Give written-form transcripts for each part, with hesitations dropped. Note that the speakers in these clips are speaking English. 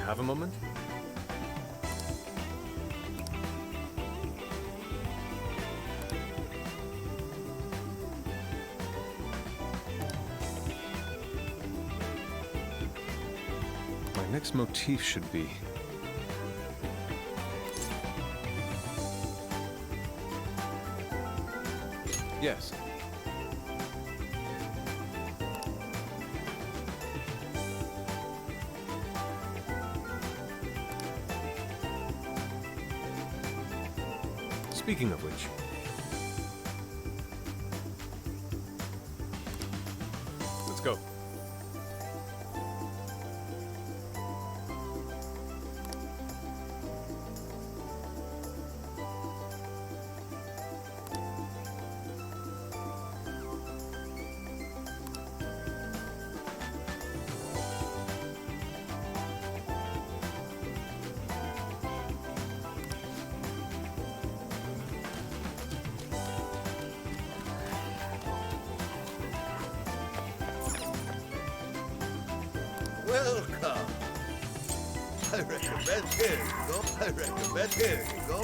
have a moment? My next motif should be... Yes. Speaking of which... Let's go. Welcome. I recommend here you go. I recommend here you go.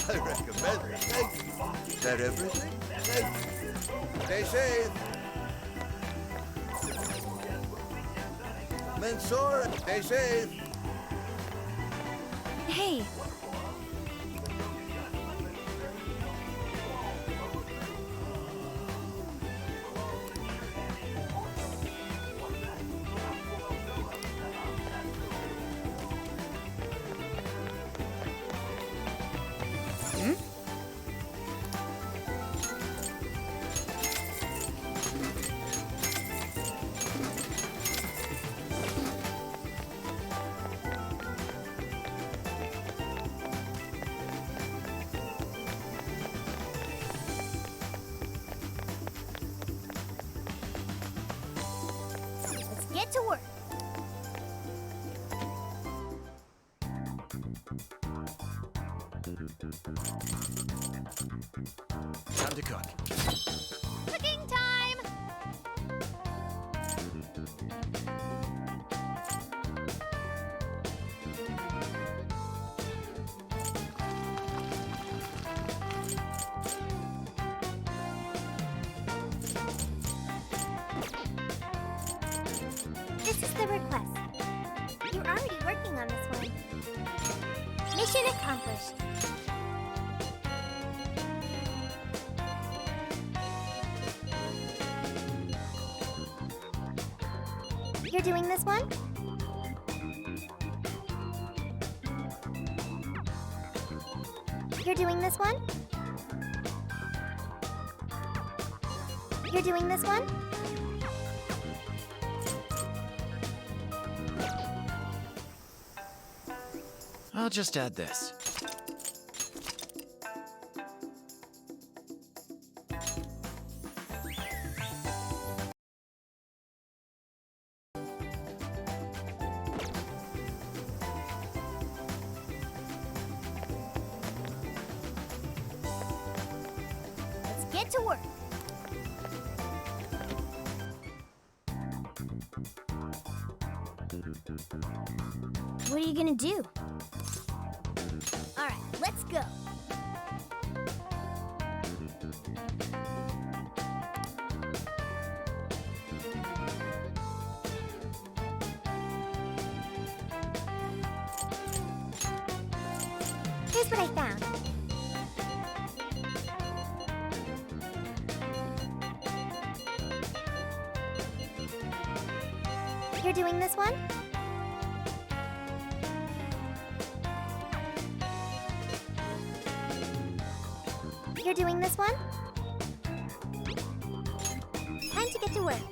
I recommend. Thank you. Is that everything? Thank you. Stay safe. Mansoor, stay safe. Hey. Get to work. Time to cook. Cooking time! This is the request. You're already working on this one. Mission accomplished. You're doing this one? You're doing this one? You're doing this one? I'll just add this. Let's get to work. What are you gonna do? All right, let's go. Here's what I found. You're doing this one? You're doing this one? Time to get to work.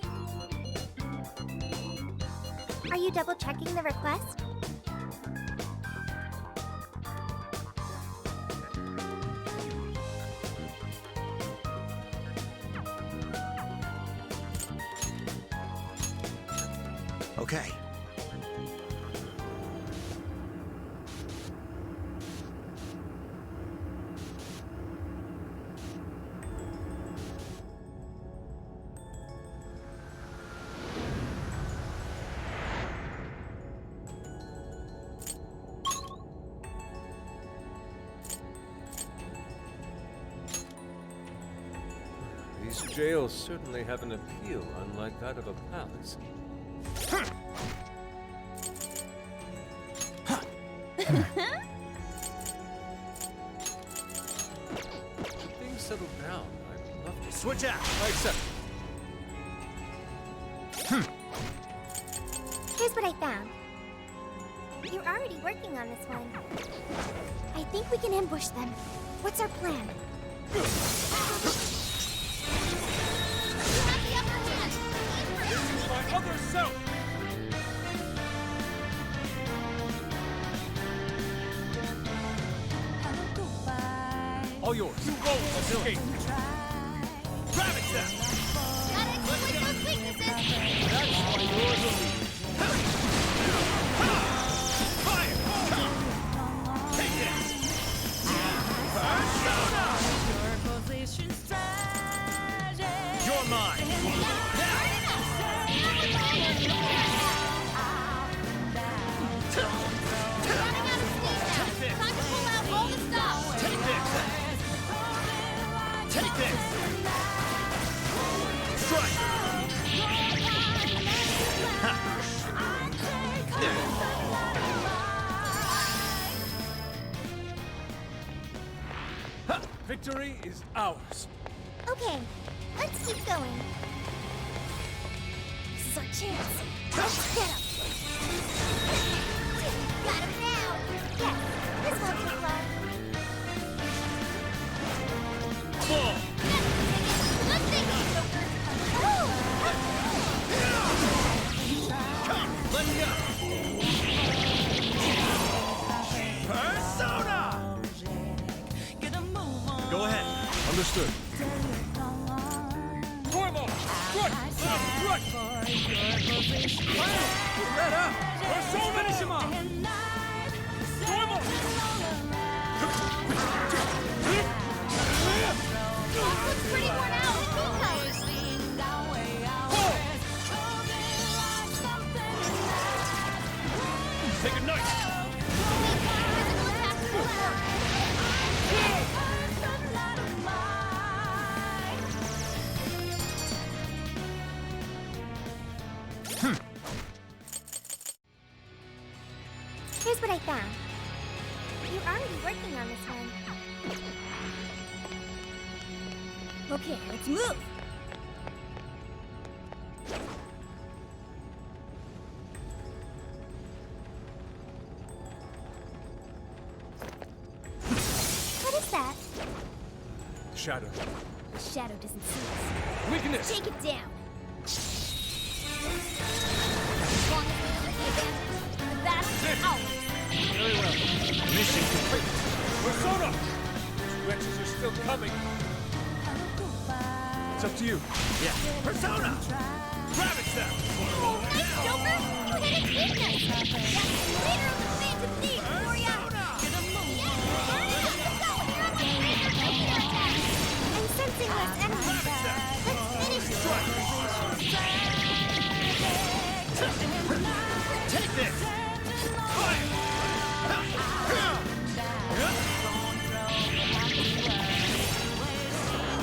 Are you double checking the request? Okay. These jails certainly have an appeal unlike that of a palace. Should things settle down, I'd love to Switch out. I accept. Here's what I found. You're already working on this one. I think we can ambush them. What's our plan? You have the upper hand. This is my other self! All yours. You won't escape. Ravage them! Gotta exploit those weaknesses. That's why yours will be. Fire! Take this! Persona! You're mine! Running out of steam now. Time to pull out all the stops. Take this! Take this! Strike! Victory is ours. Okay, let's keep going. This is our chance. Let's get him. Got him now. Yes, this won't take long. Ball! Let's take it, Joker. Oh! Come! Let's go! Persona! Go ahead. Understood. Tormo! Strike! Strike! Let up! Persona! Tormo! Looks pretty worn out. Take a knife! Physical attacks will work. Here's what I found. You're already working on this one. Okay, let's move. What is that? Shadow. The shadow doesn't see us. Weakness! Take it down. As long as we don't get the advantage, the battle is ours. Very well. Mission complete. Persona! These wretches are still coming. It's up to you. Yeah. Persona! Ravage them! Oh, nice, Joker! You hit its weakness! That's the leader of the Phantom Thieves for ya! Yes, burn it up! Let's go! Here on my razor nuclear attack! I'm sensing less enemies. Let's finish this! Take this! Fire!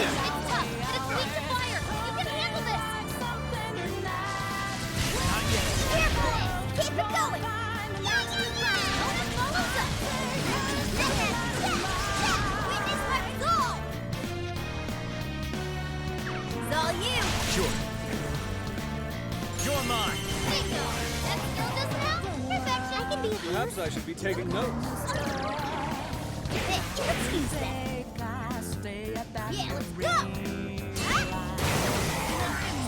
It's tough, but it's weak to fire! You can handle this! Not yet. Careful! Keep it going! Yeah! Bonus follows up! Witness my goal! It's all you! Sure. You're mine. Bingo! That skill just now? Perfection! I can be of Perhaps use. I should be taking notes. Let's use that. Yeah, let's go! Huh?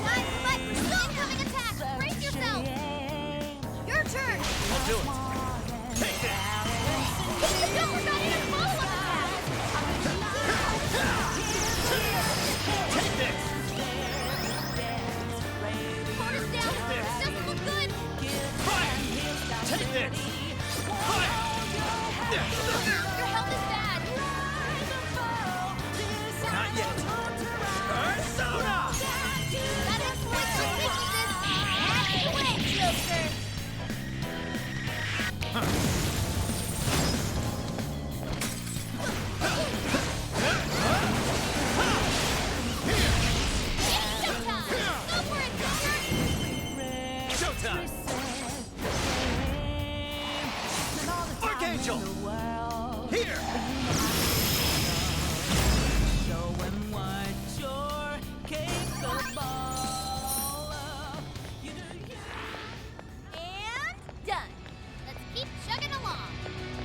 Time to fight for some incoming attack! Brace yourself! Your turn! I'll do it. Take this! Keep the Joker got in a follow-up attack! Take this! Corner's down! Doesn't look good! Fire! Take this! Fire! Your health is bad! Not yet. Persona! Gotta exploit those weaknesses! That's the way, Joker! done. Archangel! Here! Show him what you're capable of. And done. Let's keep chugging along.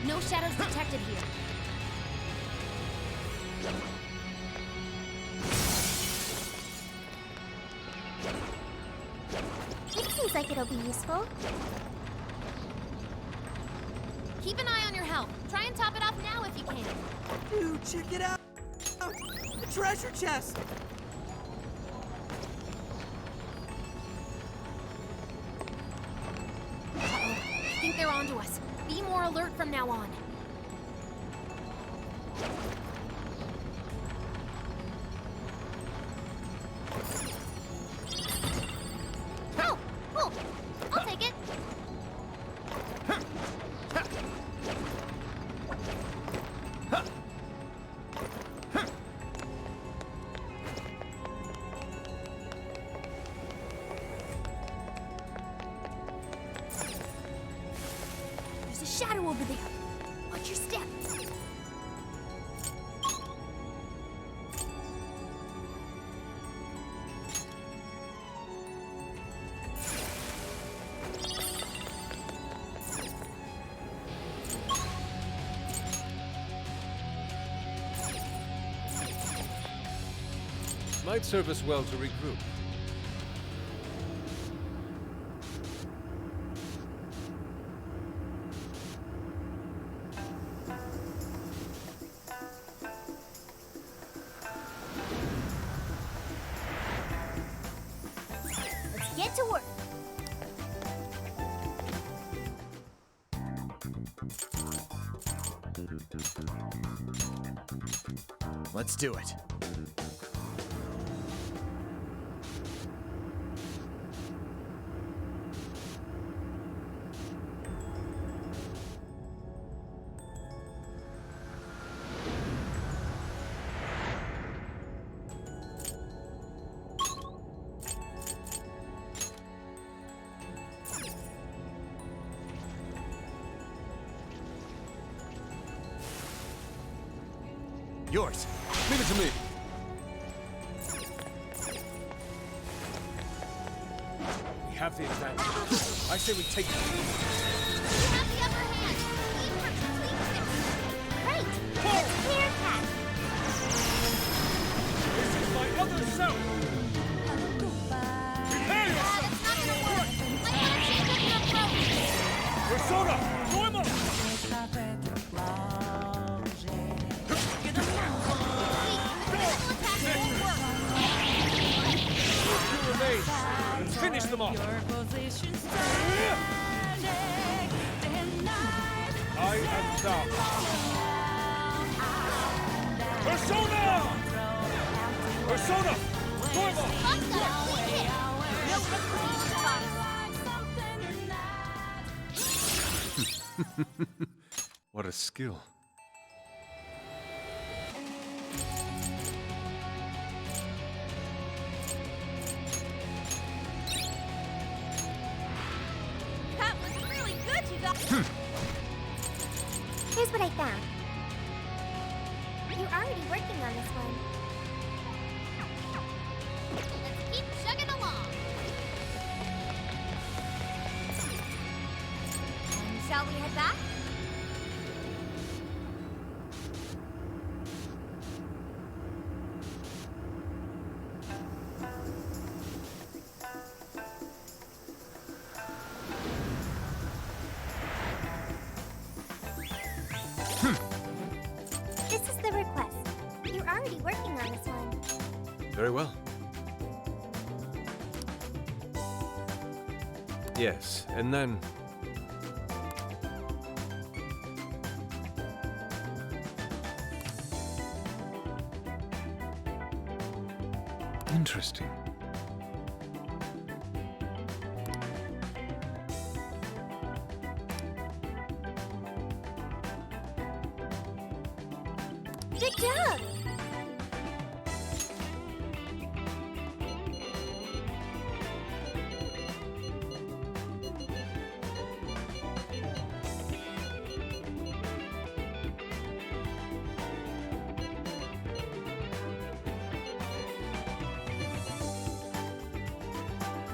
No shadows detected here. It seems like it'll be useful. Keep an eye on your health. Try and top it off now if you can. Dude, check it out! The treasure chest! I think they're onto us. Be more alert from now on. Oh, cool. I'll take it. There's a shadow over there. Watch your step. Might serve us well to regroup. Let's get to work. Let's do it. Yours. Leave it to me. We have the advantage. I say we take the lead. You have the upper hand. Aim for complete victory. Great. It's clear cat. This is my other self! Prepare yourself! That's not gonna work. My energy couldn't approach. Persona! Join us! Wait, the physical attack won't work. You remain! Let's finish them off! I am thou. Persona! Persona! Join us! Hot gun, clean hit. No reprieve. What a skill. That was really good, you guys. Here's what I found. You're already working on this one. Let's keep chugging along. And shall we head back? This is the request. You're already working on this one. Very well. Yes, and then... Interesting. Good job!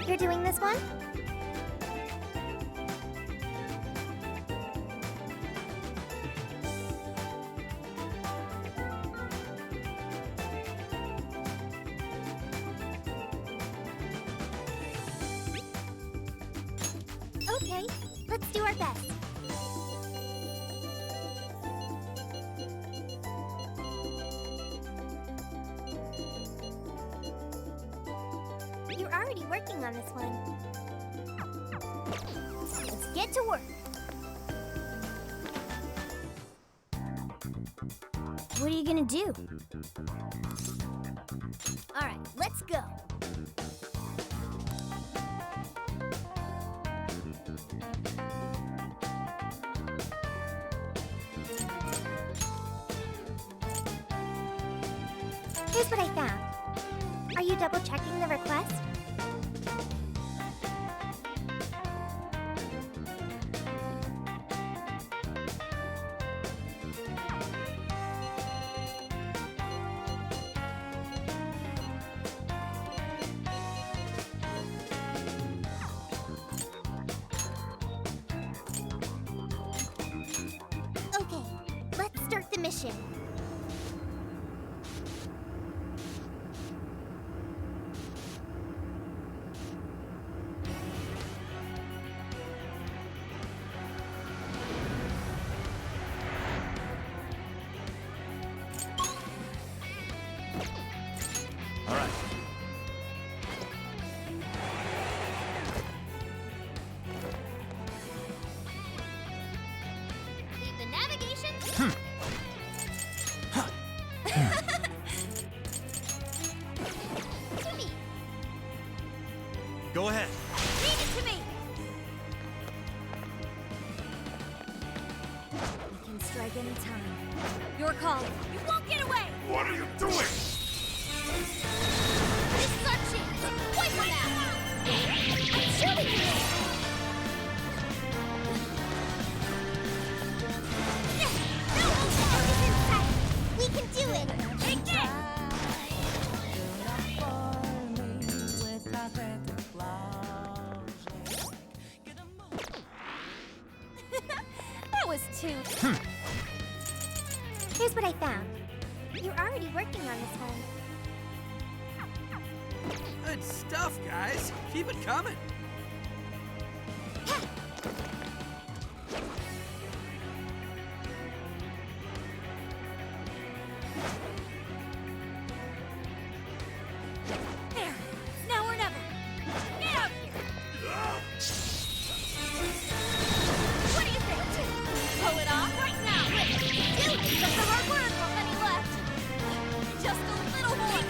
You're doing this one? Okay, let's do our best. You're already working on this one. Let's get to work. What are you gonna do? All right, let's go. Here's what I found. Are you double checking the request? Okay, let's start the mission. All right. Leave the navigation. To me. Go ahead. Leave it to me. We can strike any time. Your call. You won't get away. What are you doing? This is our chance. Wait for that. I'm shooting you. No, focus inside. We can do it. Take this. That was too. Here's what I found. You're already working on this one. Good stuff, guys. Keep it coming. There. Now or never. Get out here. What do you think? Pull it off right now. Do it. Just the hard work. How many left? Just a little more.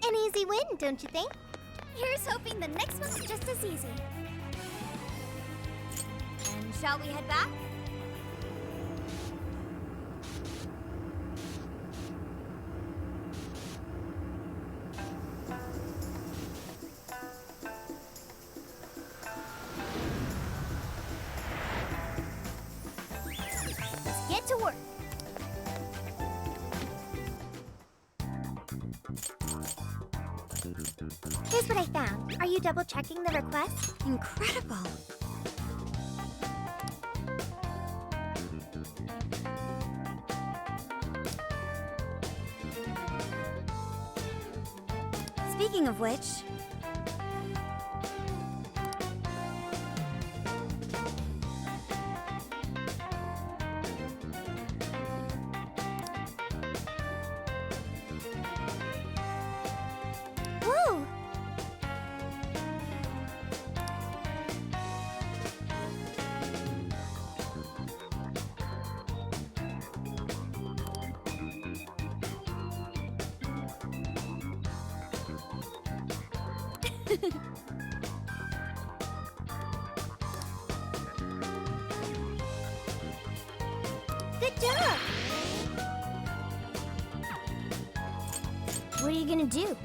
An easy win, don't you think? Here's hoping the next one's just as easy. And shall we head back? Let's get to work. Here's what I found. Are you double checking the request? Incredible. Speaking of which, whoa! Good job! What are you gonna do?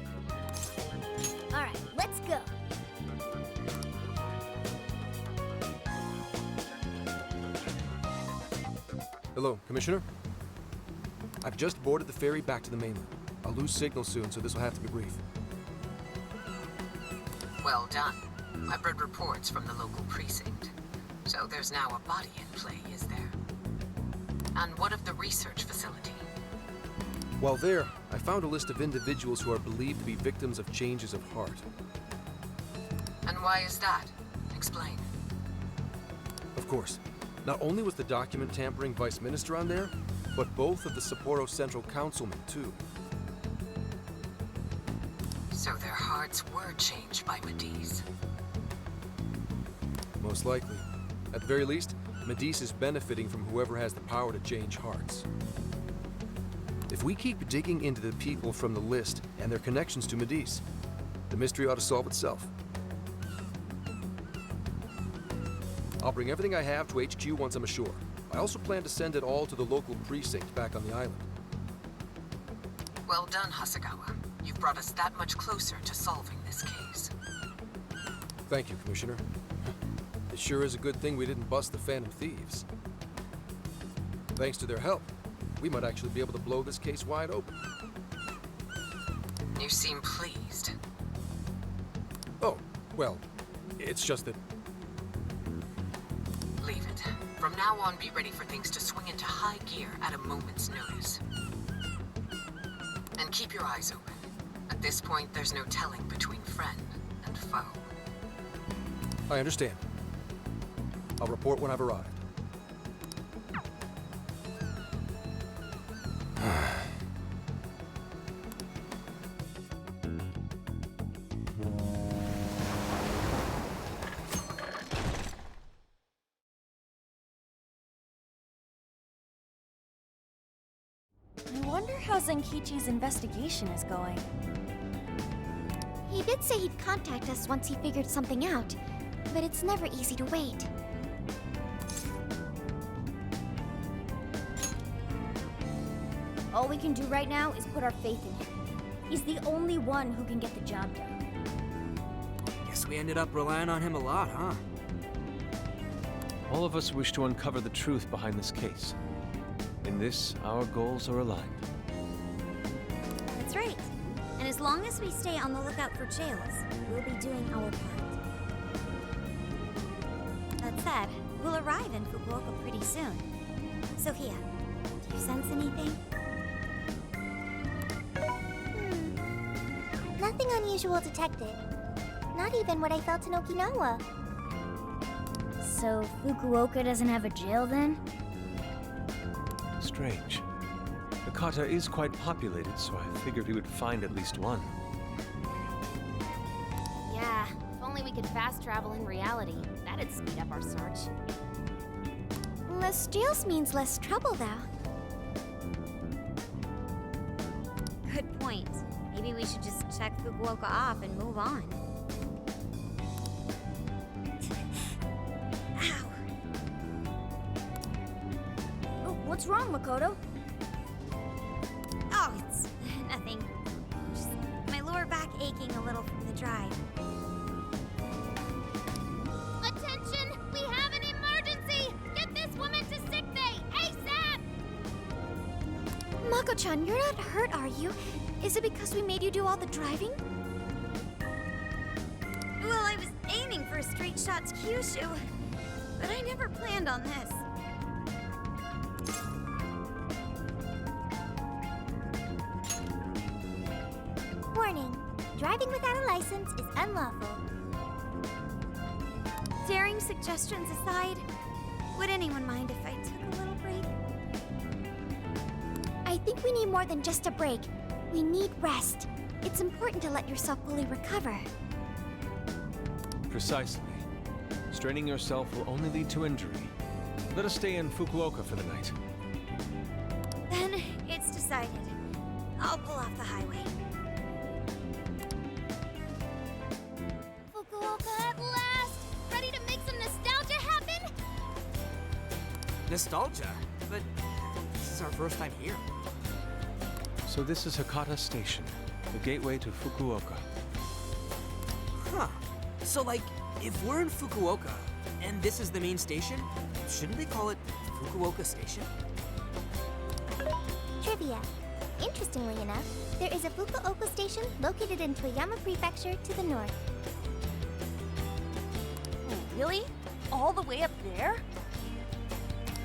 All right, let's go. Hello, Commissioner? I've just boarded the ferry back to the mainland. I'll lose signal soon, so this will have to be brief. Well done. I've read reports from the local precinct. So there's now a body in play, is there? And what of the research facility? While there, I found a list of individuals who are believed to be victims of changes of heart. And why is that? Explain. Of course, not only was the document tampering vice minister on there, but both of the Sapporo Central Councilmen, too. So their hearts were changed by Mediz. Most likely. At the very least, Mediz is benefiting from whoever has the power to change hearts. If we keep digging into the people from the list and their connections to Mediz, the mystery ought to solve itself. I'll bring everything I have to HQ once I'm ashore. I also plan to send it all to the local precinct back on the island. Well done, Hasegawa. You've brought us that much closer to solving this case. Thank you, Commissioner. It sure is a good thing we didn't bust the Phantom Thieves. Thanks to their help, we might actually be able to blow this case wide open. You seem pleased. Oh, well, it's just that... Leave it. From now on, be ready for things to swing into high gear at a moment's notice. And keep your eyes open. At this point, there's no telling between friend and foe. I understand. I'll report when I've arrived. I wonder how Zenkichi's investigation is going. He did say he'd contact us once he figured something out, but it's never easy to wait. All we can do right now is put our faith in him. He's the only one who can get the job done. Guess we ended up relying on him a lot, huh? All of us wish to uncover the truth behind this case. In this, our goals are aligned. That's right. And as long as we stay on the lookout for jails, we'll be doing our part. That said, we'll arrive in Fukuoka pretty soon. Sophia, do you sense anything? Nothing unusual detected. Not even what I felt in Okinawa. So Fukuoka doesn't have a jail then? Strange. Hakata is quite populated, so I figured we would find at least one. Yeah, if only we could fast travel in reality. That'd speed up our search. Less jails means less trouble, though. Good point. Maybe we should just check Fukuoka off and move on. Ow! Oh, what's wrong, Makoto? Oh, it's nothing. Just my lower back aching a little from the drive. Attention! We have an emergency! Get this woman to sick bay, ASAP! Mako-chan, you're not hurt, are you? Is it because we made you do all the driving? Well, I was aiming for a straight shot's Kyushu, but I never planned on this. Warning. Driving without a license is unlawful. Daring suggestions aside, would anyone mind if I took a little break? I think we need more than just a break. We need rest. It's important to let yourself fully recover. Precisely. Straining yourself will only lead to injury. Let us stay in Fukuoka for the night. Then it's decided. I'll pull off the highway. Fukuoka at last! Ready to make some nostalgia happen? Nostalgia? But this is our first time here. So this is Hakata Station, the gateway to Fukuoka. Huh. So, like, if we're in Fukuoka, and this is the main station, shouldn't they call it Fukuoka Station? Trivia. Sophia. Interestingly enough, there is a Fukuoka station located in Toyama Prefecture to the north. Really? All the way up there?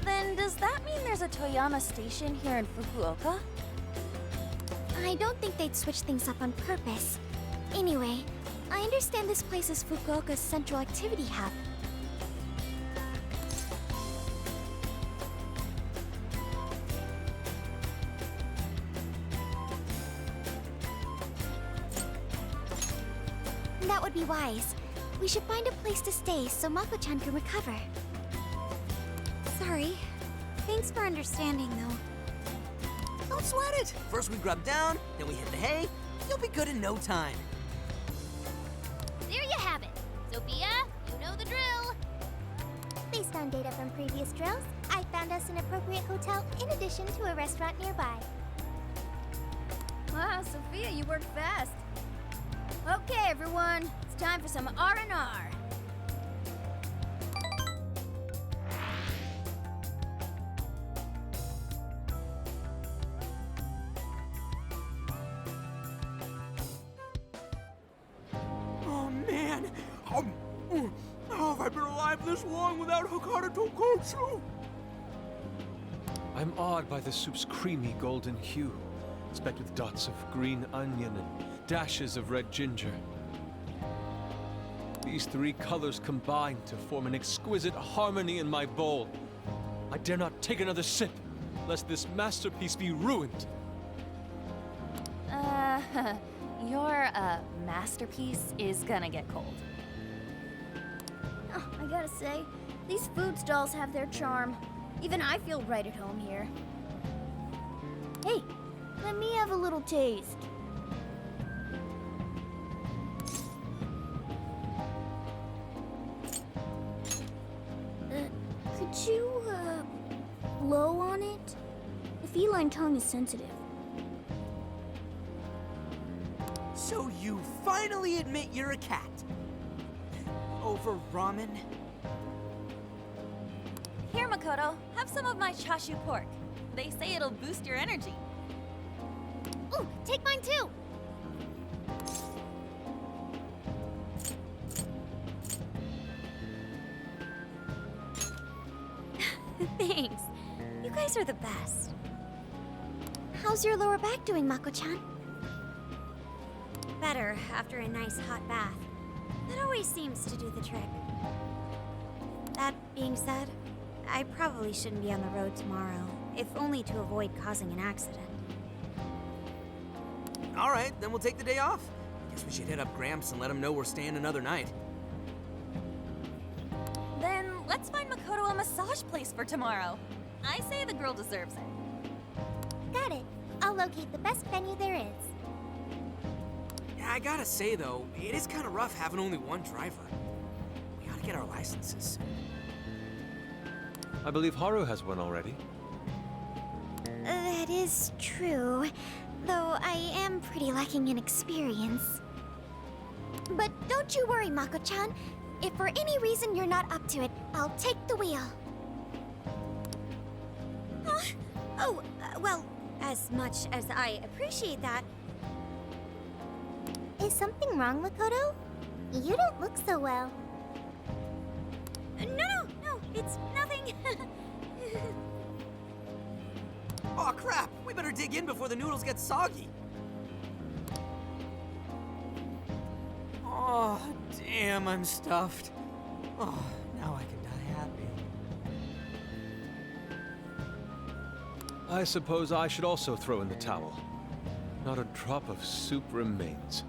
Then does that mean there's a Toyama station here in Fukuoka? I don't think they'd switch things up on purpose. Anyway, I understand this place is Fukuoka's central activity hub. That would be wise. We should find a place to stay so Mako-chan can recover. Sorry. Thanks for understanding, though. Don't sweat it. First we grub down, then we hit the hay. You'll be good in no time. There you have it. Sophia, you know the drill. Based on data from previous drills, I found us an appropriate hotel in addition to a restaurant nearby. Wow, Sophia, you work fast. Okay, everyone. It's time for some R&R. Oh man! How have I been alive this long without Hakata Tonkotsu? I'm awed by the soup's creamy golden hue, specked with dots of green onion and dashes of red ginger. These three colors combine to form an exquisite harmony in my bowl. I dare not take another sip, lest this masterpiece be ruined. Your, masterpiece is gonna get cold. Oh, I gotta say, these food stalls have their charm. Even I feel right at home here. Hey, let me have a little taste. Could you, blow on it? The feline tongue is sensitive. So you finally admit you're a cat. Over ramen? Here, Makoto, have some of my chashu pork. They say it'll boost your energy. Ooh, take mine too! Thanks. You guys are the best. How's your lower back doing, Mako-chan? Better after a nice hot bath. That always seems to do the trick. That being said, I probably shouldn't be on the road tomorrow, if only to avoid causing an accident. All right, then we'll take the day off. Guess we should hit up Gramps and let him know we're staying another night. Then let's find Makoto a massage place for tomorrow. I say the girl deserves it. Got it. I'll locate the best venue there is. Yeah, I gotta say though, it is kind of rough having only one driver. We ought to get our licenses soon. I believe Haru has one already. That is true, though I am pretty lacking in experience. But don't you worry, Mako-chan. If for any reason you're not up to it, I'll take the wheel. Well, as much as I appreciate that, Is something wrong, Makoto? You don't look so well. no, it's nothing. Oh crap, we better dig in before the noodles get soggy. Oh, damn, I'm stuffed. Oh, now I can die happy. I suppose I should also throw in the towel. Not a drop of soup remains.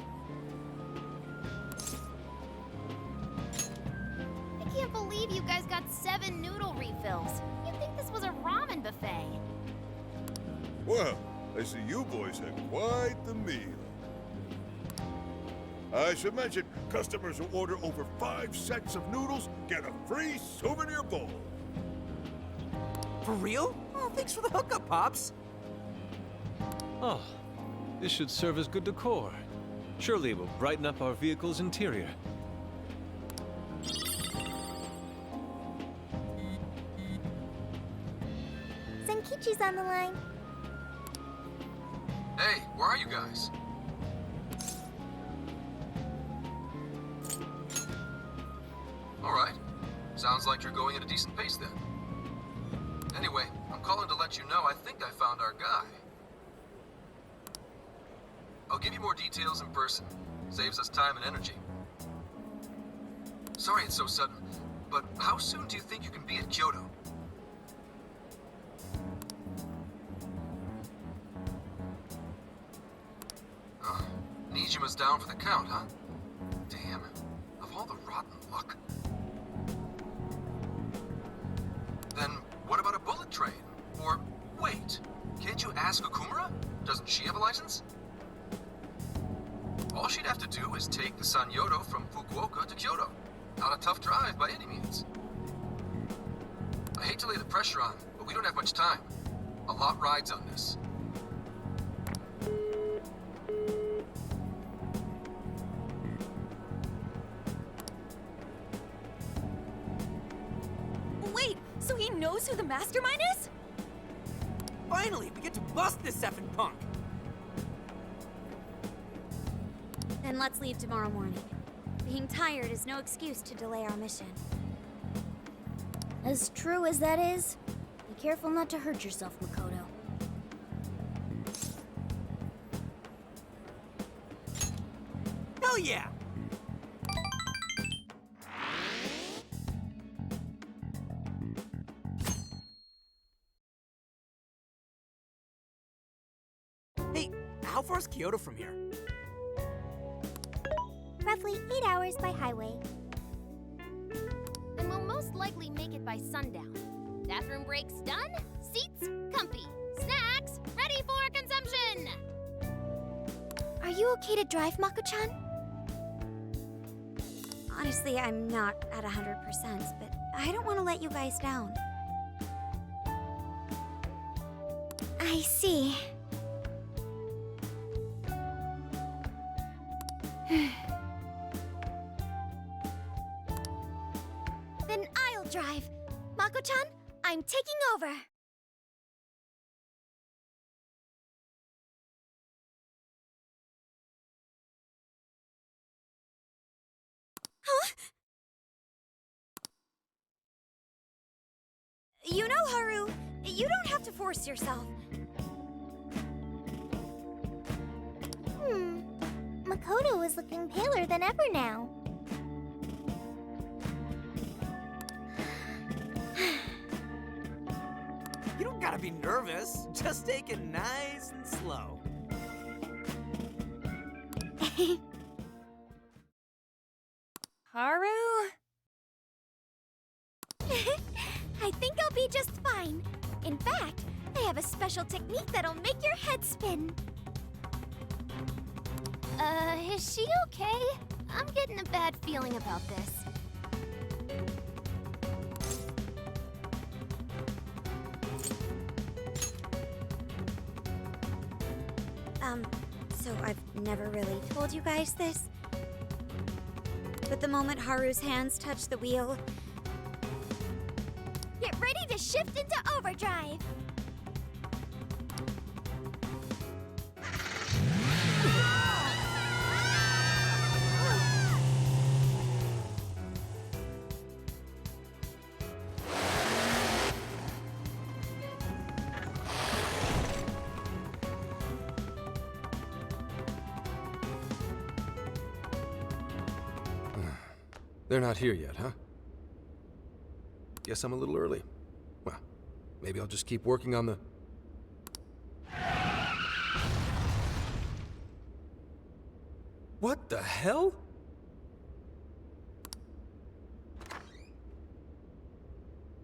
I can't believe you guys got 7 noodle refills. You'd think this was a ramen buffet. Well, I see you boys had quite the meal. I should mention, customers who order over 5 sets of noodles get a free souvenir bowl. For real? Oh, thanks for the hookup, Pops. Oh, this should serve as good decor. Surely it will brighten up our vehicle's interior. Senkichi's on the line. Hey, where are you guys? Alright. Sounds like you're going at a decent pace then. Anyway, I'm calling to let you know I think I found our guy. I'll give you more details in person. Saves us time and energy. Sorry it's so sudden, but how soon do you think you can be at Kyoto? Nijima's down for the count, huh? Damn. Of all the rotten luck. Then what about a bullet train? Or, wait, can't you ask Okumura? Doesn't she have a license? All she'd have to do is take the Sanyodo from Fukuoka to Kyoto. Not a tough drive by any means. I hate to lay the pressure on, but we don't have much time. A lot rides on this. Wait, so he knows who the mastermind is? Finally, we get to bust this effing punk. Then let's leave tomorrow morning. Being tired is no excuse to delay our mission. As true as that is, be careful not to hurt yourself, Makoto. Hell yeah! Hey, how far is Kyoto from here? Roughly 8 hours by highway. And we'll most likely make it by sundown. Bathroom breaks done, seats comfy, snacks ready for consumption! Are you okay to drive, Mako-chan? Honestly, I'm not at 100%, but I don't want to let you guys down. I see. Then I'll drive. Mako-chan, I'm taking over. Huh? You know, Haru, you don't have to force yourself. Makoto is looking paler than ever now. You don't gotta be nervous. Just take it nice and slow. Haru? I think I'll be just fine. In fact, I have a special technique that'll make your head spin. Is she okay? I'm getting a bad feeling about this. So I've never really told you guys this. But the moment Haru's hands touch the wheel, Get ready to shift into overdrive. They're not here yet, huh? Guess I'm a little early. Well, maybe I'll just keep working on the... What the hell?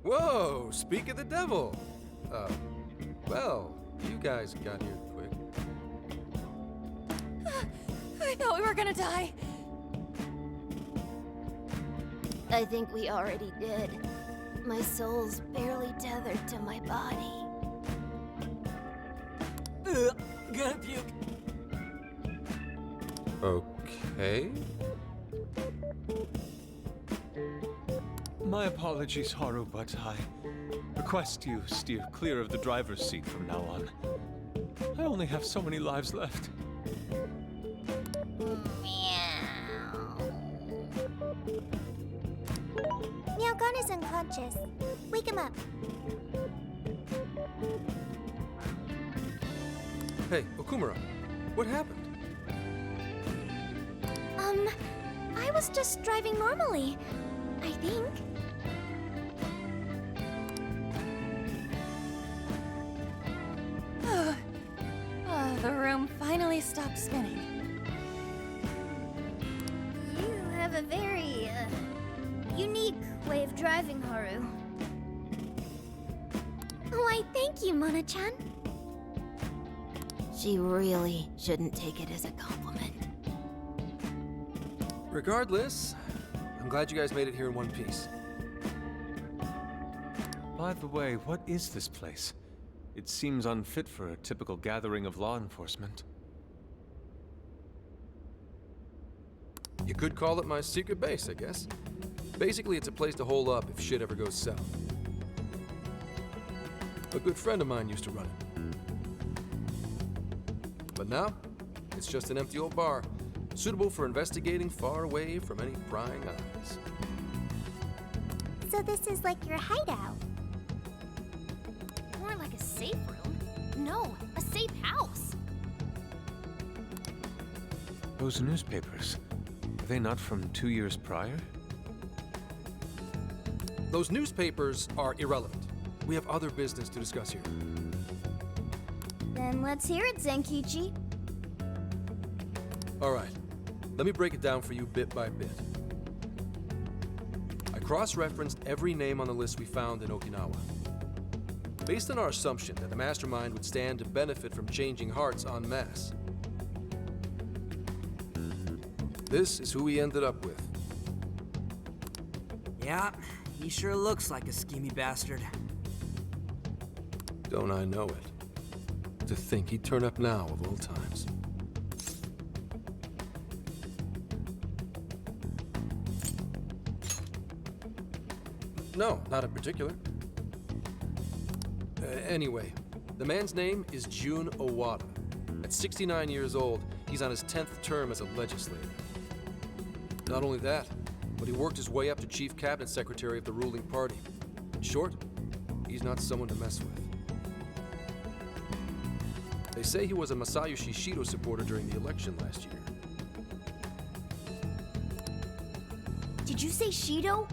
Whoa, speak of the devil. Well, you guys got here quick. I thought we were gonna die. I think we already did. My soul's barely tethered to my body. Gonna puke. Okay. My apologies, Haru, but I request you steer clear of the driver's seat from now on. I only have so many lives left. Meowgon is unconscious. Wake him up. Hey, Okumura, what happened? I was just driving normally, I think. The room finally stopped spinning. You have a very, unique way of driving, Haru. Why, thank you, Mona-chan. She really shouldn't take it as a compliment. Regardless, I'm glad you guys made it here in one piece. By the way, what is this place? It seems unfit for a typical gathering of law enforcement. You could call it my secret base, I guess. Basically, it's a place to hole up if shit ever goes south. A good friend of mine used to run it. But now, it's just an empty old bar, suitable for investigating far away from any prying eyes. So this is like your hideout. More like a safe room. No, a safe house. Those newspapers, are they not from 2 years prior? Those newspapers are irrelevant. We have other business to discuss here. Then let's hear it, Zenkichi. All right, let me break it down for you bit by bit. I cross-referenced every name on the list we found in Okinawa. Based on our assumption that the mastermind would stand to benefit from changing hearts en masse. This is who we ended up with. Yeah, he sure looks like a schemy bastard. Don't I know it? To think he'd turn up now of all times. No, not in particular. Anyway, the man's name is Jun Owada. At 69 years old, he's on his 10th term as a legislator. Not only that, but he worked his way up to chief cabinet secretary of the ruling party. In short, he's not someone to mess with. They say he was a Masayoshi Shido supporter during the election last year. Did you say Shido?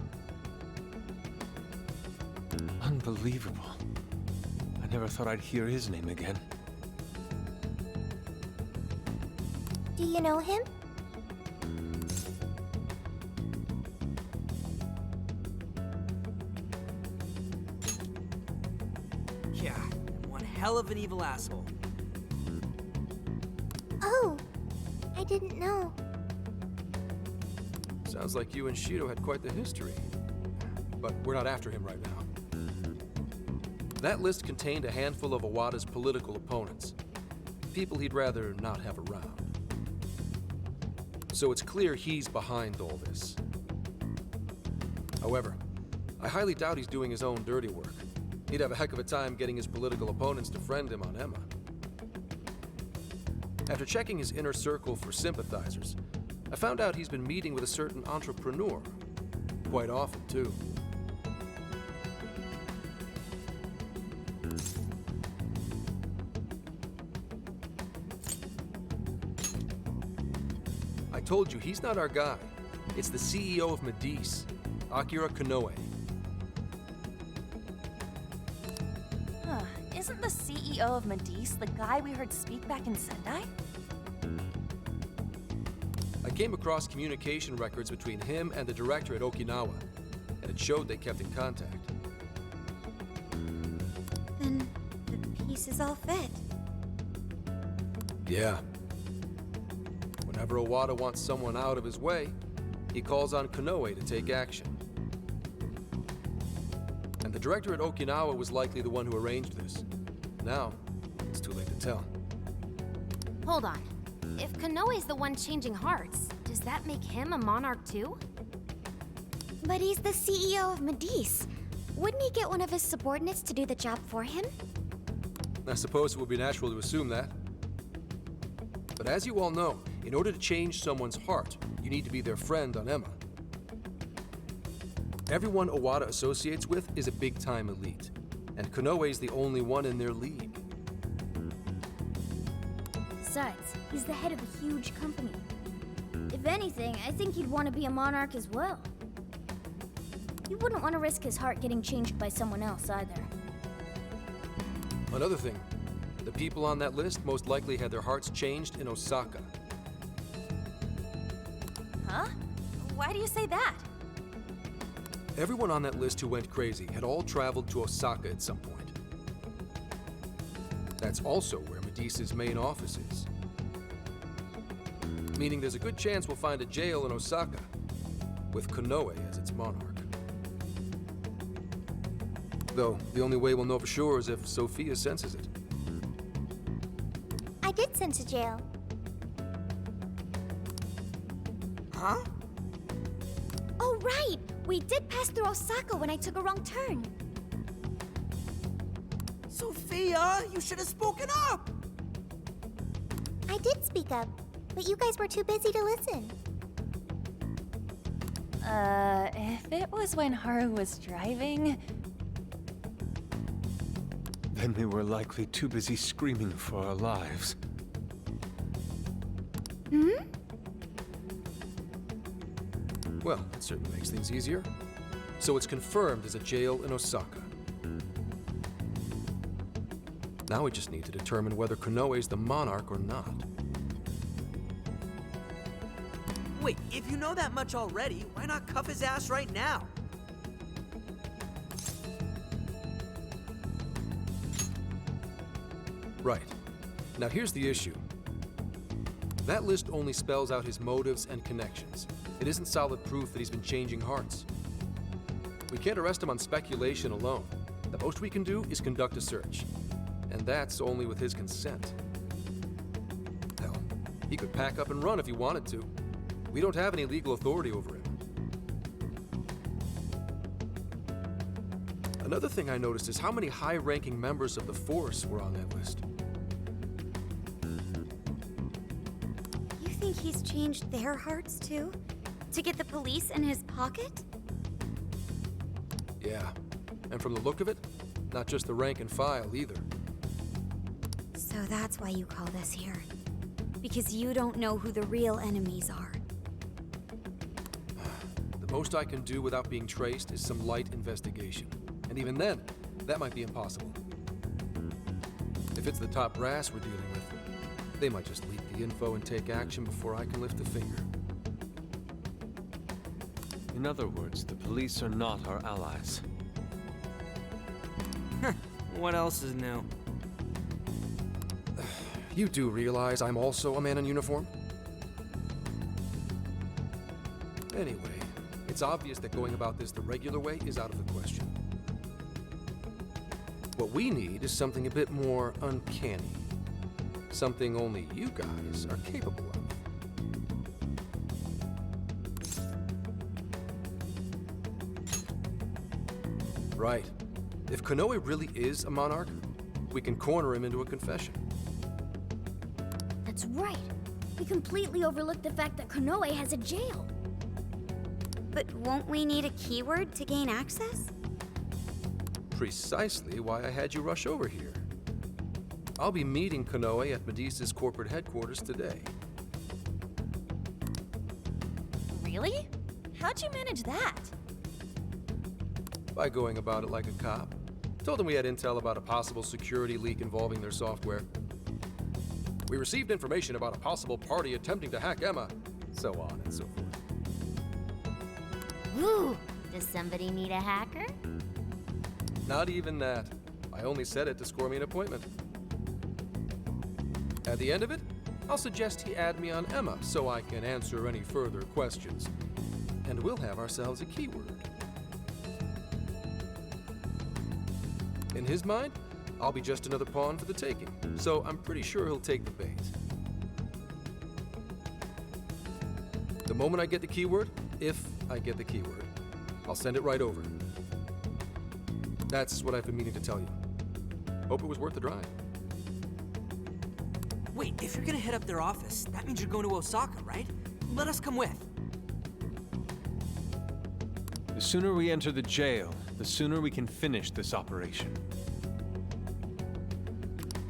Unbelievable. I never thought I'd hear his name again. Do you know him? Yeah, one hell of an evil asshole. Oh, I didn't know. Sounds like you and Shido had quite the history. But we're not after him right now. That list contained a handful of Owada's political opponents. People he'd rather not have around. So it's clear he's behind all this. However, I highly doubt he's doing his own dirty work. He'd have a heck of a time getting his political opponents to friend him on Emma. After checking his inner circle for sympathizers, I found out he's been meeting with a certain entrepreneur. Quite often, too. I told you, he's not our guy. It's the CEO of Medice, Akira Konoe. Huh. Isn't the CEO of Medice the guy we heard speak back in Sendai? I came across communication records between him and the director at Okinawa, and it showed they kept in contact. Then the pieces all fit. Yeah. Whenever Owada wants someone out of his way, he calls on Konoe to take action. And the director at Okinawa was likely the one who arranged this. Now, it's too late to tell. Hold on. If Konoe's the one changing hearts, does that make him a monarch too? But he's the CEO of Medice. Wouldn't he get one of his subordinates to do the job for him? I suppose it would be natural to assume that. But as you all know, in order to change someone's heart, you need to be their friend on Emma. Everyone Owada associates with is a big-time elite, and Konoe's the only one in their league. Besides, he's the head of a huge company. If anything, I think he'd want to be a monarch as well. He wouldn't want to risk his heart getting changed by someone else either. Another thing, the people on that list most likely had their hearts changed in Osaka. Huh? Why do you say that? Everyone on that list who went crazy had all traveled to Osaka at some point. That's also where Medice's main office is. Meaning there's a good chance we'll find a jail in Osaka, with Konoe as its monarch. Though, the only way we'll know for sure is if Sophia senses it. I did sense a jail. Huh? Oh, right! We did pass through Osaka when I took a wrong turn. Sophia, you should have spoken up! I did speak up, but you guys were too busy to listen. If it was when Haru was driving... Then we were likely too busy screaming for our lives. Well, that certainly makes things easier. So it's confirmed as a jail in Osaka. Now we just need to determine whether Konoe's the monarch or not. Wait, if you know that much already, why not cuff his ass right now? Right. Now here's the issue. That list only spells out his motives and connections. It isn't solid proof that he's been changing hearts. We can't arrest him on speculation alone. The most we can do is conduct a search. And that's only with his consent. Hell, he could pack up and run if he wanted to. We don't have any legal authority over him. Another thing I noticed is how many high-ranking members of the Force were on that list. You think he's changed their hearts too? To get the police in his pocket? Yeah, and from the look of it, not just the rank and file either. So that's why you called us here. Because you don't know who the real enemies are. The most I can do without being traced is some light investigation. And even then, that might be impossible. If it's the top brass we're dealing with, they might just leak the info and take action before I can lift a finger. In other words, the police are not our allies. What else is new? You do realize I'm also a man in uniform? Anyway, it's obvious that going about this the regular way is out of the question. What we need is something a bit more uncanny. Something only you guys are capable of. Right. If Konoe really is a monarch, we can corner him into a confession. That's right. We completely overlooked the fact that Konoe has a jail. But won't we need a keyword to gain access? Precisely why I had you rush over here. I'll be meeting Konoe at Medice's corporate headquarters today. Really? How'd you manage that? By going about it like a cop. Told them we had intel about a possible security leak involving their software. We received information about a possible party attempting to hack Emma, so on and so forth. Ooh, does somebody need a hacker? Not even that. I only said it to score me an appointment. At the end of it, I'll suggest he add me on Emma so I can answer any further questions. And we'll have ourselves a keyword. In his mind, I'll be just another pawn for the taking, so I'm pretty sure he'll take the bait. The moment I get the keyword, if I get the keyword, I'll send it right over. That's what I've been meaning to tell you. Hope it was worth the drive. Wait, if you're gonna hit up their office, that means you're going to Osaka, right? Let us come with. The sooner we enter the jail, the sooner we can finish this operation.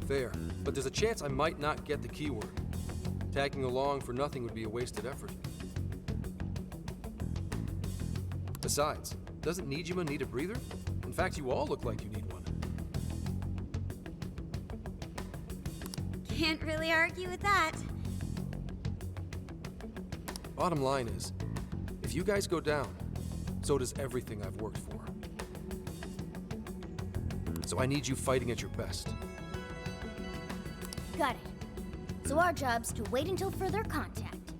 Fair, but there's a chance I might not get the keyword. Tagging along for nothing would be a wasted effort. Besides, doesn't Nijima need a breather? In fact, you all look like you need one. Can't really argue with that. Bottom line is, if you guys go down, so does everything I've worked for. So I need you fighting at your best. Got it. So our job's to wait until further contact.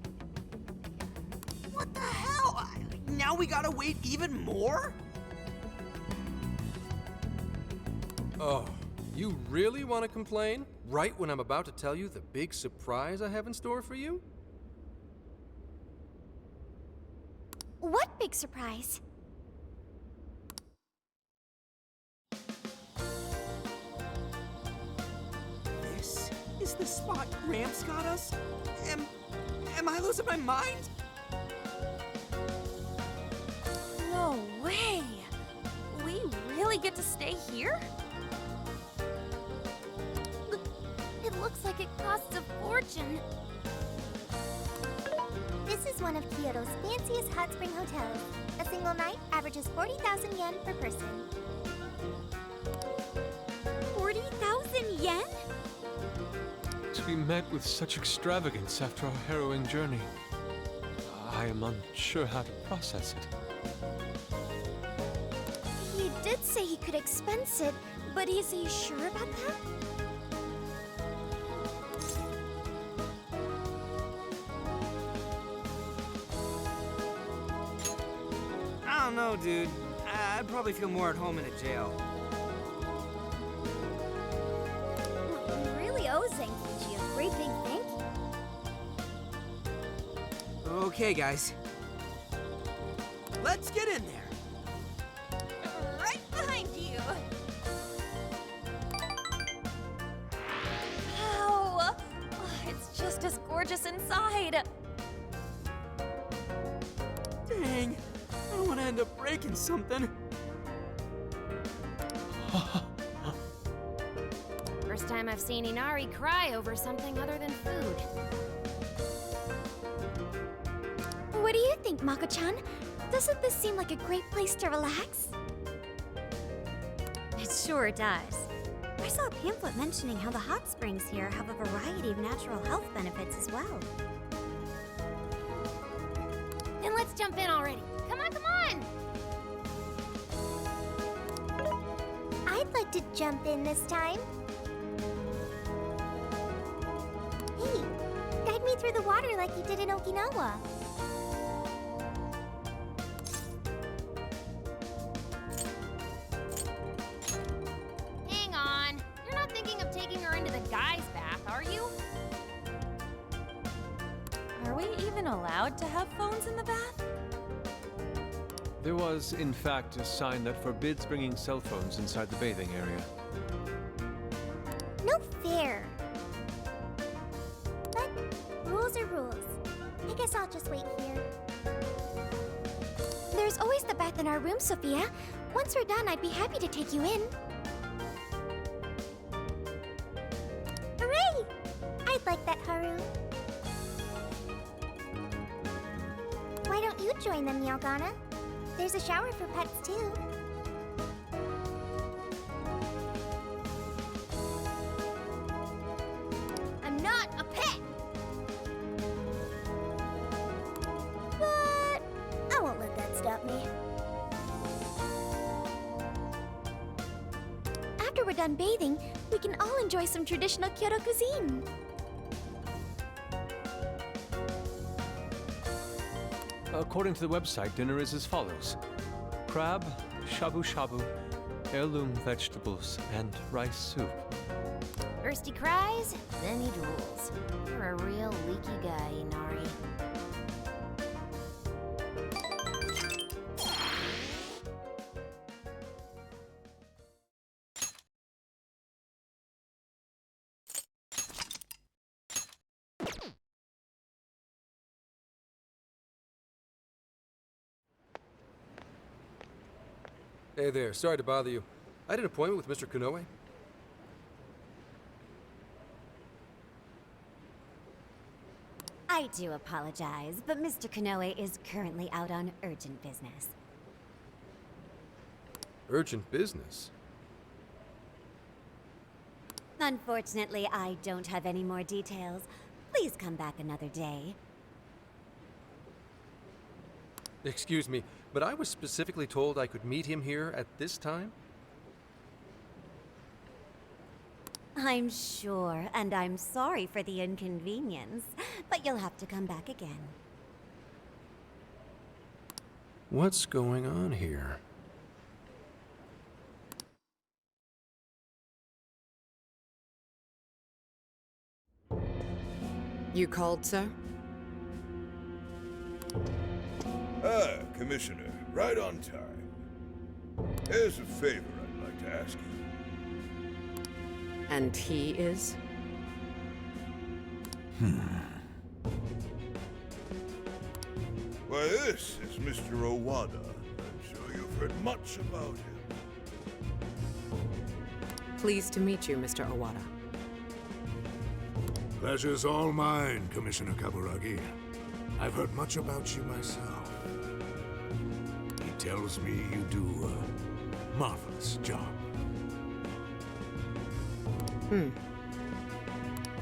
What the hell? Now we gotta wait even more? Oh, you really want to complain? Right when I'm about to tell you the big surprise I have in store for you? What big surprise? This is the spot Gramps got us? Am I losing my mind? No way! We really get to stay here? It looks like it costs a fortune. This is one of Kyoto's fanciest hot spring hotels. A single night averages 40,000 yen per person. 40,000 yen? To be met with such extravagance after our harrowing journey, I am unsure how to process it. He did say he could expense it, but is he sure about that? I don't know, dude. I'd probably feel more at home in a jail. We really owe Zenkichi a great big thank you. Okay, guys. Let's get in there. Right behind you! Wow! It's just as gorgeous inside! Dang. I don't want to end up breaking something. First time I've seen Inari cry over something other than food. What do you think, Mako-chan? Doesn't this seem like a great place to relax? It sure does. I saw a pamphlet mentioning how the hot springs here have a variety of natural health benefits as well. Then let's jump in already. Come on, come on! I'd like to jump in this time. Hey, guide me through the water like you did in Okinawa. Hang on. You're not thinking of taking her into the guys' bath, are you? Are we even allowed to have phones in the bath? There was, in fact, a sign that forbids bringing cell phones inside the bathing area. No fair. But rules are rules. I guess I'll just wait here. There's always the bath in our room, Sophia. Once we're done, I'd be happy to take you in. Hooray! I'd like that, Haru. Why don't you join them, Yagana? There's a shower for pets, too. I'm not a pet! But I won't let that stop me. After we're done bathing, we can all enjoy some traditional Kyoto cuisine. According to the website, dinner is as follows: crab, shabu shabu, heirloom vegetables, and rice soup. First he cries, then he drools. You're a real leaky guy, Inari. Hey there, sorry to bother you. I had an appointment with Mr. Konoe. I do apologize, but Mr. Konoe is currently out on urgent business. Urgent business? Unfortunately, I don't have any more details. Please come back another day. Excuse me, but I was specifically told I could meet him here at this time? I'm sure, and I'm sorry for the inconvenience, but you'll have to come back again. What's going on here? You called, sir? Ah, Commissioner, right on time. Here's a favor I'd like to ask you. And he is? Why, this is Mr. Owada. I'm sure you've heard much about him. Pleased to meet you, Mr. Owada. Pleasure's all mine, Commissioner Kaburagi. I've heard much about you myself. He tells me you do a marvelous job.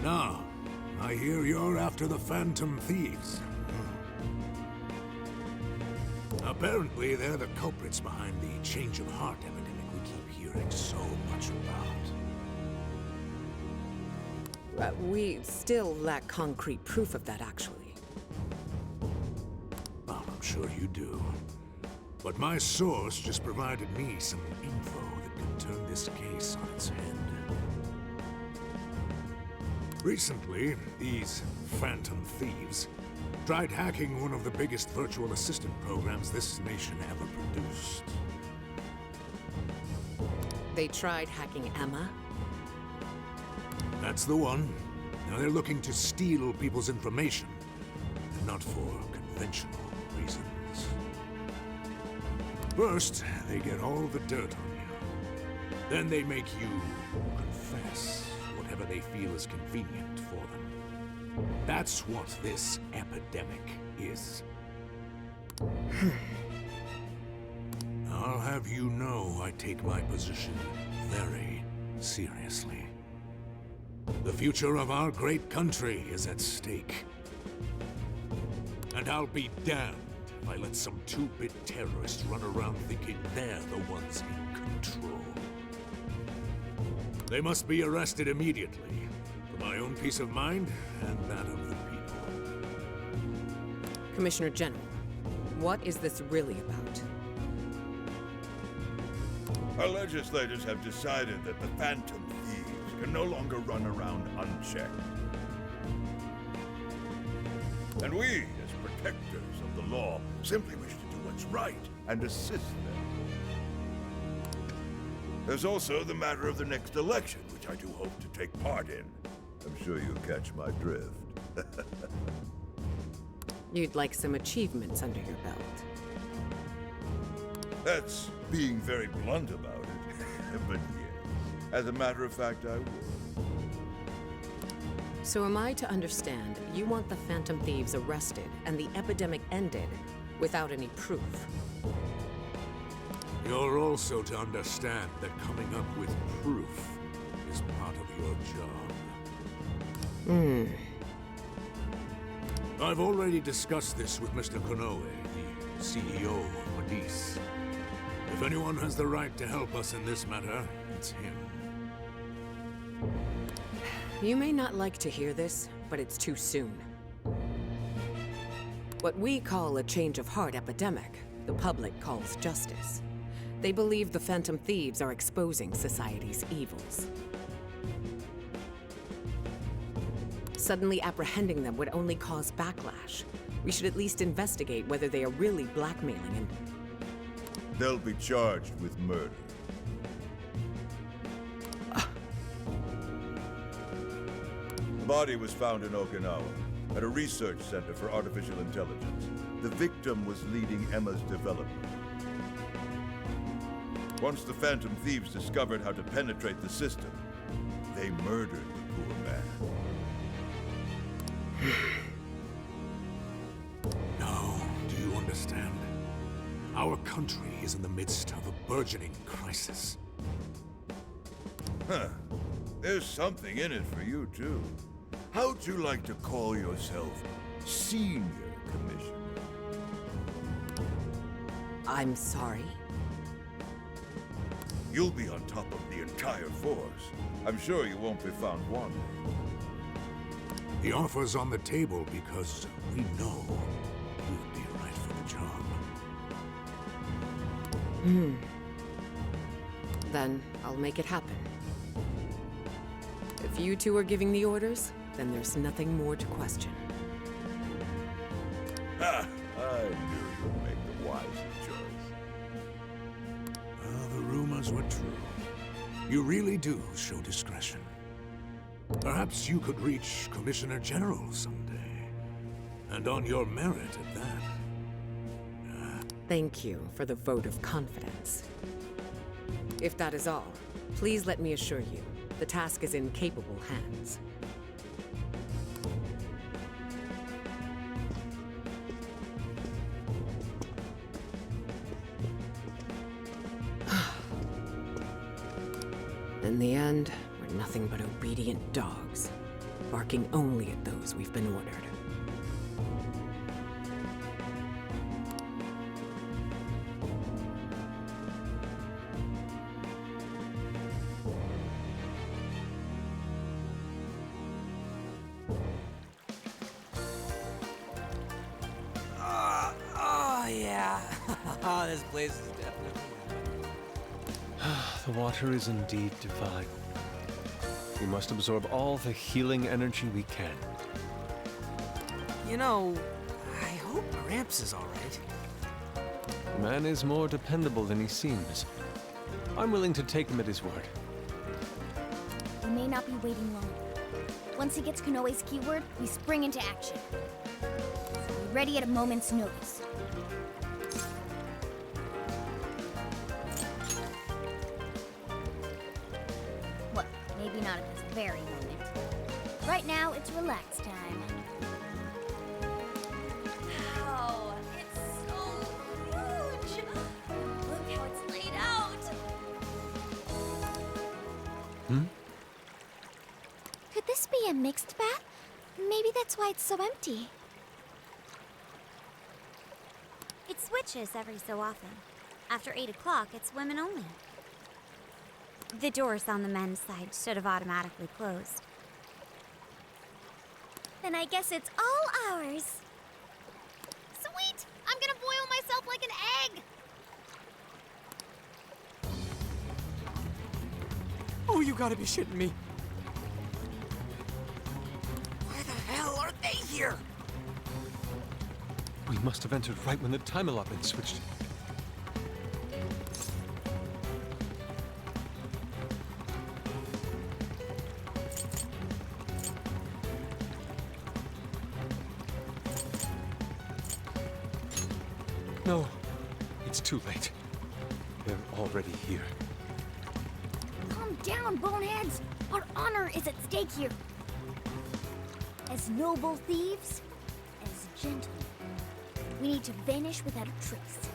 Now, I hear you're after the Phantom Thieves. Apparently, they're the culprits behind the change of heart epidemic we keep hearing so much about. We still lack concrete proof of that, actually. Well, I'm sure you do. But my source just provided me some info that can turn this case on its head. Recently, these Phantom Thieves tried hacking one of the biggest virtual assistant programs this nation ever produced. They tried hacking Emma? That's the one. Now they're looking to steal people's information, and not for conventional reasons. First, they get all the dirt on you. Then they make you confess whatever they feel is convenient for them. That's what this epidemic is. I'll have you know I take my position very seriously. The future of our great country is at stake. And I'll be damned if I let some two-bit terrorists run around thinking they're the ones in control. They must be arrested immediately, for my own peace of mind and that of the people. Commissioner General, what is this really about? Our legislators have decided that the Phantom Thieves can no longer run around unchecked. And we, as protectors of the law, simply wish to do what's right and assist them. There's also the matter of the next election, which I do hope to take part in. I'm sure you'll catch my drift. You'd like some achievements under your belt. That's being very blunt about it. But yes, as a matter of fact, I would. So am I to understand you want the Phantom Thieves arrested and the epidemic ended without any proof? You're also to understand that coming up with proof is part of your job. I've already discussed this with Mr. Konoe, the CEO of Medis. If anyone has the right to help us in this matter, it's him. You may not like to hear this, but it's too soon. What we call a change of heart epidemic, the public calls justice. They believe the Phantom Thieves are exposing society's evils. Suddenly apprehending them would only cause backlash. We should at least investigate whether they are really blackmailing and... They'll be charged with murder. The body was found in Okinawa, at a research center for artificial intelligence. The victim was leading Emma's development. Once the Phantom Thieves discovered how to penetrate the system, they murdered the poor man. Now, do you understand? Our country is in the midst of a burgeoning crisis. Huh. There's something in it for you, too. How'd you like to call yourself Senior Commissioner? I'm sorry. You'll be on top of the entire force. I'm sure you won't be found wanting. The offer's on the table because we know you'd be right for the job. Then I'll make it happen. If you two are giving the orders, then there's nothing more to question. Ha! I knew you'd make the wise choice. Well, the rumors were true. You really do show discretion. Perhaps you could reach Commissioner General someday. And on your merit at that. Thank you for the vote of confidence. If that is all, please let me assure you, the task is in capable hands. In the end, we're nothing but obedient dogs, barking only at those we've been ordered. This place is definitely... The water is indeed divine. We must absorb all the healing energy we can. You know, I hope Gramps is alright. Man is more dependable than he seems. I'm willing to take him at his word. We may not be waiting long. Once he gets Konoe's keyword, we spring into action. Be ready at a moment's notice. Well, maybe not at this very moment. Right now, it's relax time. Wow, it's so huge! Look how it's laid out! Could this be a mixed bath? Maybe that's why it's so empty. It switches every so often. After 8 o'clock, it's women only. The doors on the men's side should have automatically closed. Then I guess it's all ours. Sweet! I'm gonna boil myself like an egg! Oh, you gotta be shitting me. Why the hell are they here? We must have entered right when the time allotment switched. No, it's too late. They're already here. Calm down, boneheads! Our honor is at stake here. As noble thieves, as gentlemen, we need to vanish without a trace.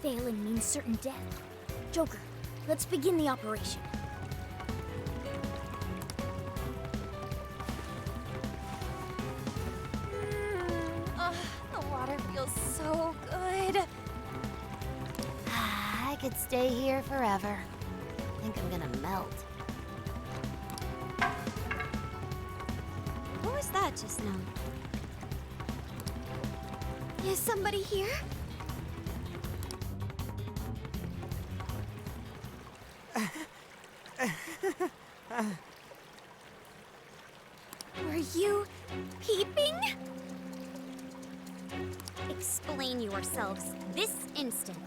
Failing means certain death. Joker, let's begin the operation. The water feels so good. I could stay here forever. I think I'm gonna melt. What was that just now? Is somebody here? Were you peeping? Explain yourselves this instant.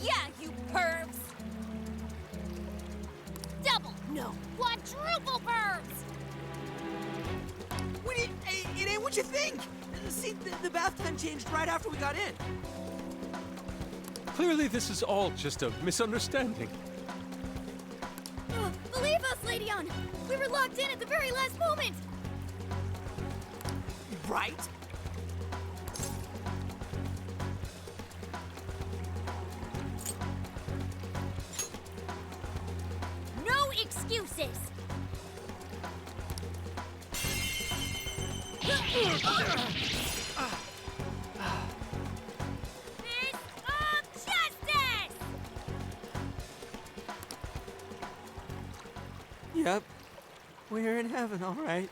Yeah, you pervs! Double, no, quadruple verbs! It ain't what you think! See, the bath time changed right after we got in. Clearly, this is all just a misunderstanding. Believe us, Lady On! We were locked in at the very last moment! Right? No excuses! Fist of justice! Yep. We're in heaven, all right.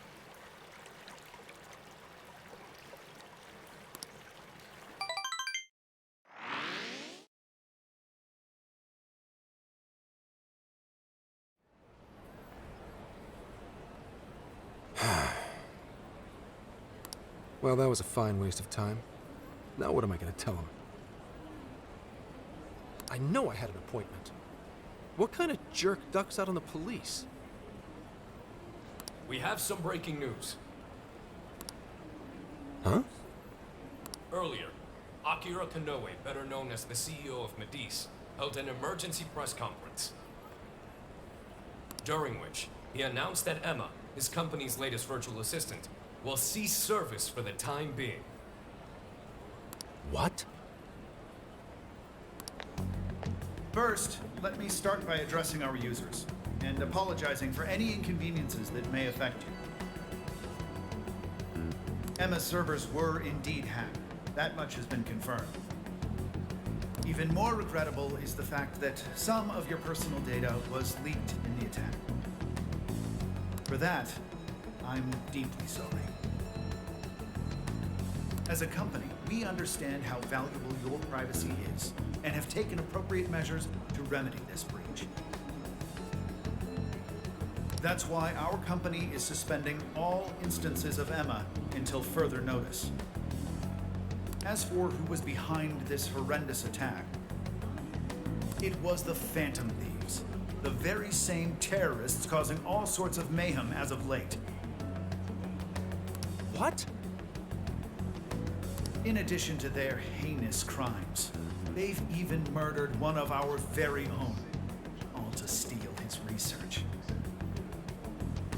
Well, that was a fine waste of time. Now what am I going to tell him? I know I had an appointment. What kind of jerk ducks out on the police? We have some breaking news. Huh? Earlier, Akira Konoe, better known as the CEO of Medice, held an emergency press conference, during which he announced that Emma, his company's latest virtual assistant, will cease service for the time being. What? First, let me start by addressing our users and apologizing for any inconveniences that may affect you. Emma's servers were indeed hacked. That much has been confirmed. Even more regrettable is the fact that some of your personal data was leaked in the attack. For that, I'm deeply sorry. As a company, we understand how valuable your privacy is and have taken appropriate measures to remedy this breach. That's why our company is suspending all instances of Emma until further notice. As for who was behind this horrendous attack, it was the Phantom Thieves, the very same terrorists causing all sorts of mayhem as of late. What? In addition to their heinous crimes, they've even murdered one of our very own, all to steal his research.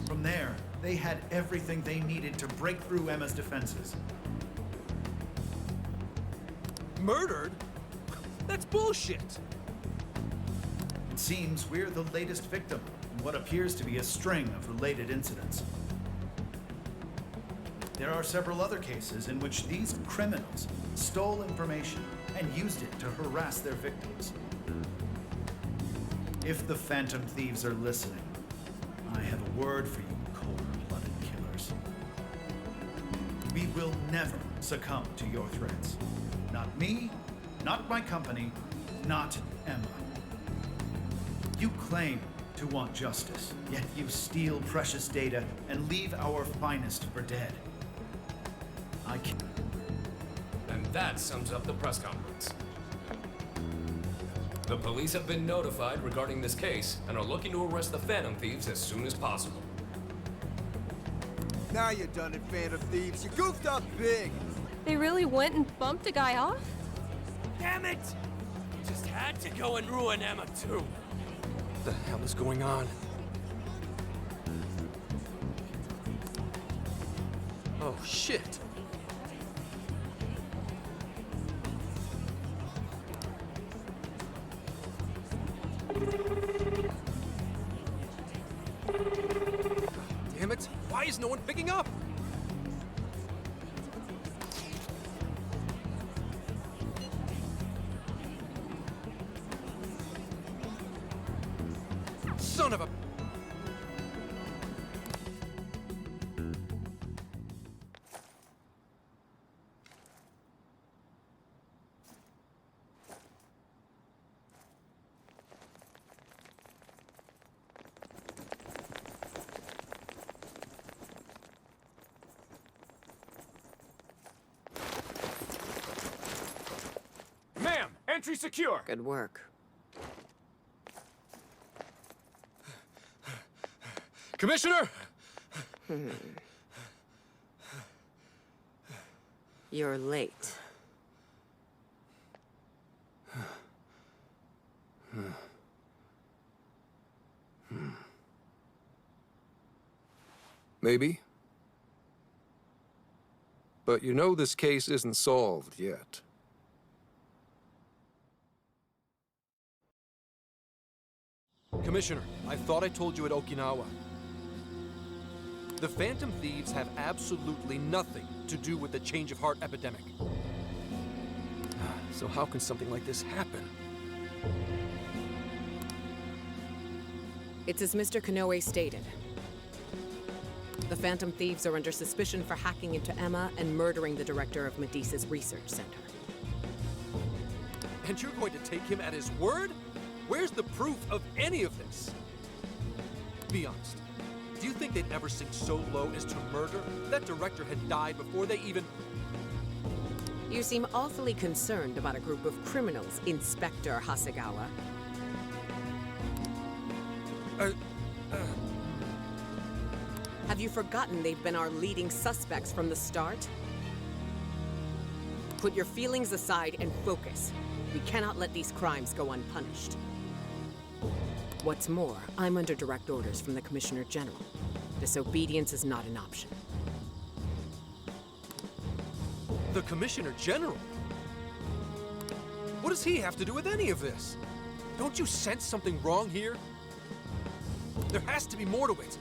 From there, they had everything they needed to break through Emma's defenses. Murdered? That's bullshit! It seems we're the latest victim in what appears to be a string of related incidents. There are several other cases in which these criminals stole information and used it to harass their victims. If the Phantom Thieves are listening, I have a word for you, cold-blooded killers. We will never succumb to your threats. Not me, not my company, not Emma. You claim to want justice, yet you steal precious data and leave our finest for dead. I can't. And that sums up the press conference. The police have been notified regarding this case and are looking to arrest the Phantom Thieves as soon as possible. Now you're done it, Phantom Thieves. You goofed up big. They really went and bumped a guy off? Damn it! You just had to go and ruin Emma, too. What the hell is going on? Oh, shit. Damn it! Why is no one picking up? Son of a... Ma'am, entry secure. Good work. Commissioner! You're late. Maybe. But you know this case isn't solved yet. Commissioner, I thought I told you at Okinawa. The Phantom Thieves have absolutely nothing to do with the change of heart epidemic. So how can something like this happen? It's as Mr. Kanoe stated. The Phantom Thieves are under suspicion for hacking into Emma and murdering the director of Medea's research center. And you're going to take him at his word? Where's the proof of any of this? Be honest. Do you think they'd ever sink so low as to murder? That director had died before they even... You seem awfully concerned about a group of criminals, Inspector Hasegawa. Have you forgotten they've been our leading suspects from the start? Put your feelings aside and focus. We cannot let these crimes go unpunished. What's more, I'm under direct orders from the Commissioner General. Disobedience is not an option. The Commissioner General? What does he have to do with any of this? Don't you sense something wrong here? There has to be more to it.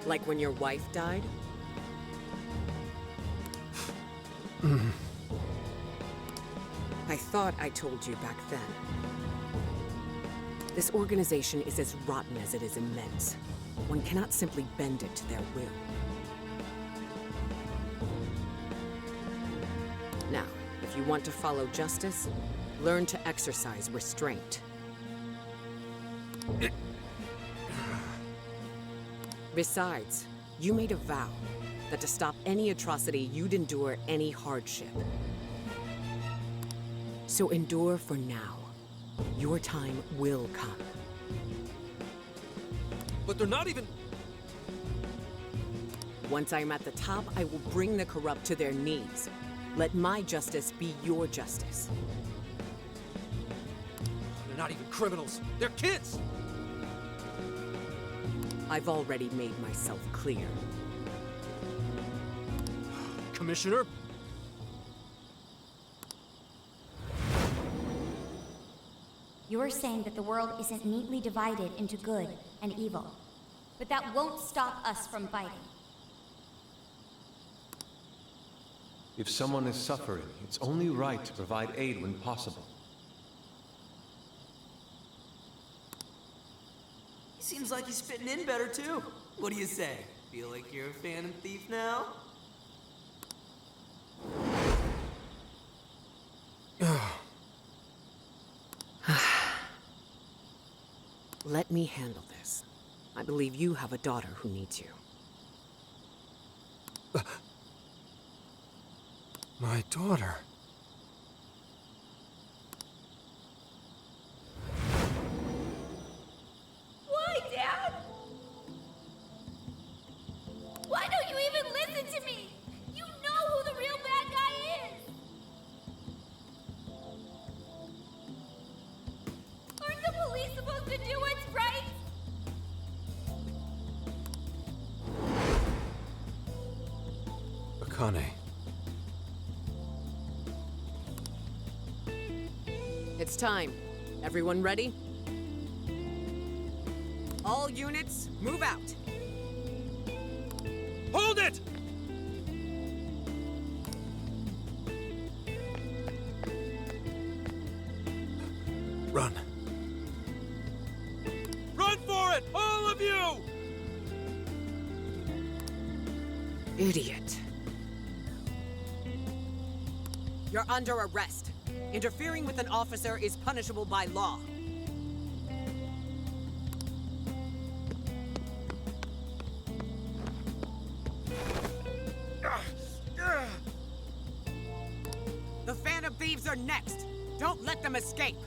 Like when your wife died? I thought I told you back then. This organization is as rotten as it is immense. One cannot simply bend it to their will. Now, if you want to follow justice, learn to exercise restraint. Besides, you made a vow that to stop any atrocity, you'd endure any hardship. So endure for now. Your time will come. But they're not even... Once I'm at the top, I will bring the corrupt to their knees. Let my justice be your justice. They're not even criminals. They're kids! I've already made myself clear. Commissioner? You're saying that the world isn't neatly divided into good and evil. But that won't stop us from fighting. If someone is suffering, it's only right to provide aid when possible. He seems like he's fitting in better, too. What do you say? Feel like you're a Phantom Thief now? Let me handle this. I believe you have a daughter who needs you. My daughter? Why, Dad? Why don't you even listen to me? You know who the real bad guy is! Aren't the police supposed to do what's right? Akane. It's time. Everyone ready? All units, move out. Hold it! Run. Run for it! All of you! Idiot. You're under arrest. Interfering with an officer is punishable by law. The Phantom Thieves are next. Don't let them escape.